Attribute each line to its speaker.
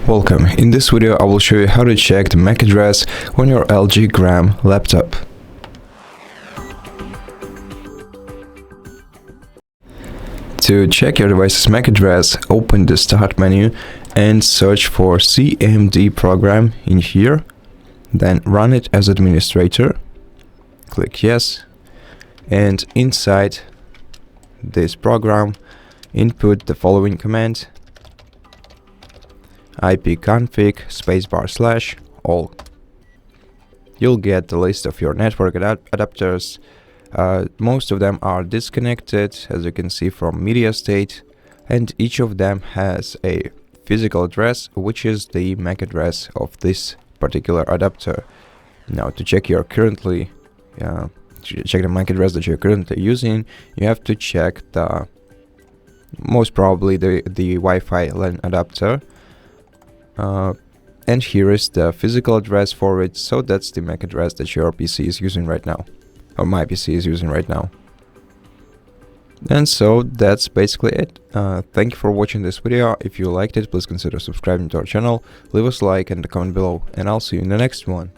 Speaker 1: Welcome. In this video I will show you how to check the MAC address on your LG Gram laptop. To check your device's MAC address, open the Start menu and search for CMD program in here. Then run it as administrator. Click yes. And inside this program, input the following command: ipconfig /all. You'll get the list of your network adapters. Most of them are disconnected, as you can see from media state, and each of them has a physical address, which is the MAC address of this particular adapter. Now, to check the MAC address that you're currently using, you have to check most probably the Wi-Fi LAN adapter. And here is the physical address for it, so that's the MAC address that your PC is using right now, or my PC is using right now. And so that's basically it. Thank you for watching this video. If you liked it, please consider subscribing to our channel, leave us a like and a comment below, and I'll see you in the next one.